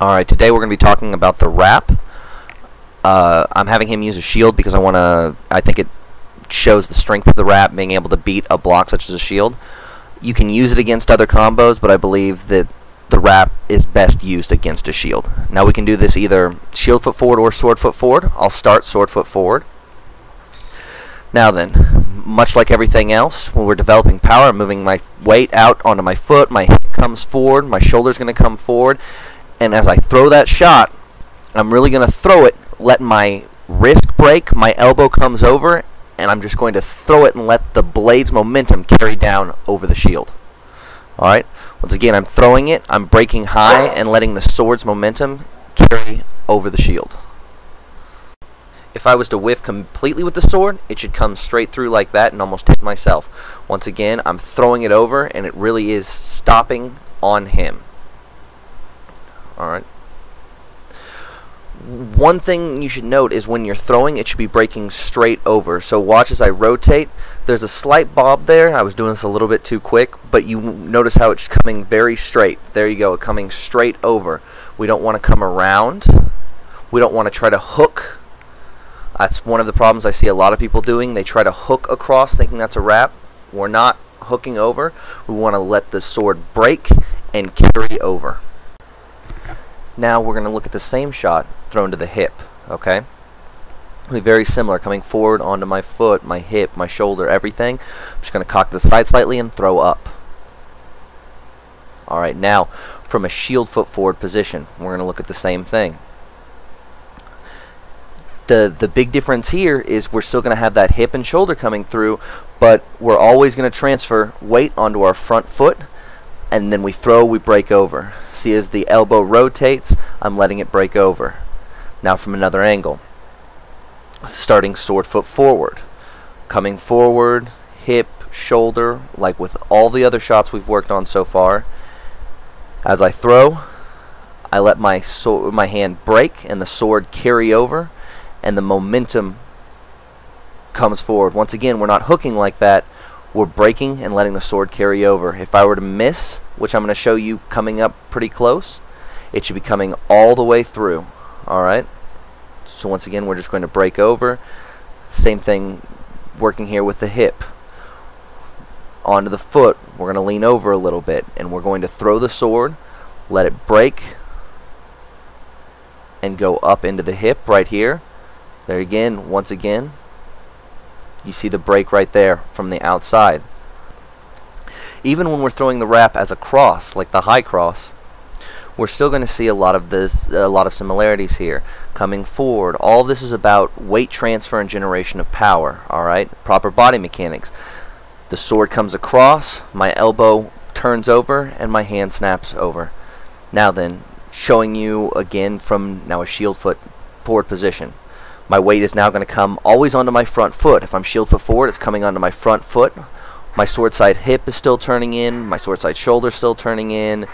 Alright, today we're going to be talking about the wrap. I'm having him use a shield because I think it shows the strength of the wrap, being able to beat a block such as a shield. You can use it against other combos, but I believe that the wrap is best used against a shield. Now we can do this either shield foot forward or sword foot forward. I'll start sword foot forward. Now then, much like everything else, when we're developing power, I'm moving my weight out onto my foot, my hip comes forward, my shoulder's going to come forward, and as I throw that shot, I'm really going to throw it, let my wrist break, my elbow comes over, and I'm just going to throw it and let the blade's momentum carry down over the shield. Alright, once again, I'm throwing it, I'm breaking high and letting the sword's momentum carry over the shield. If I was to whiff completely with the sword, it should come straight through like that and almost hit myself. Once again, I'm throwing it over and it really is stopping on him. Alright. One thing you should note is when you're throwing, it should be breaking straight over. So watch as I rotate. There's a slight bob there. I was doing this a little bit too quick, but you notice how it's coming very straight. There you go, coming straight over. We don't want to come around. We don't want to try to hook. That's one of the problems I see a lot of people doing. They try to hook across thinking that's a wrap. We're not hooking over. We want to let the sword break and carry over. Now we're going to look at the same shot thrown to the hip, okay? It'll be very similar, coming forward onto my foot, my hip, my shoulder, everything. I'm just going to cock to the side slightly and throw up. Alright, now from a shield foot forward position, we're going to look at the same thing. The big difference here is we're still going to have that hip and shoulder coming through, but we're always going to transfer weight onto our front foot, and then we throw, we break over. See, as the elbow rotates, I'm letting it break over. Now from another angle, starting sword foot forward, coming forward, hip, shoulder, like with all the other shots we've worked on so far. As I throw, I let my hand break and the sword carry over, and the momentum comes forward. Once again, we're not hooking like that. We're breaking and letting the sword carry over. If I were to miss, which I'm going to show you coming up pretty close, it should be coming all the way through. Alright? So once again, we're just going to break over. Same thing working here with the hip. Onto the foot, we're going to lean over a little bit, and we're going to throw the sword, let it break, and go up into the hip right here. There again, once again, you see the break right there from the outside. Even when we're throwing the wrap as a cross, like the high cross, we're still going to see a lot of similarities here. Coming forward, all of this is about weight transfer and generation of power. All right, proper body mechanics. The sword comes across, my elbow turns over, and my hand snaps over. Now then, showing you again from now a shield foot forward position. My weight is now going to come always onto my front foot. If I'm shield foot forward, it's coming onto my front foot. My sword side hip is still turning in. My sword side shoulder is still turning in.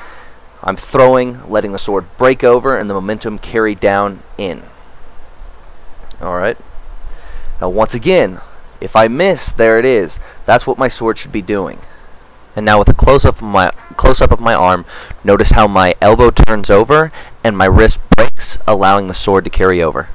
I'm throwing, letting the sword break over, and the momentum carry down in. Alright. Now once again, if I miss, there it is. That's what my sword should be doing. And now with a close-up of my arm, notice how my elbow turns over and my wrist breaks, allowing the sword to carry over.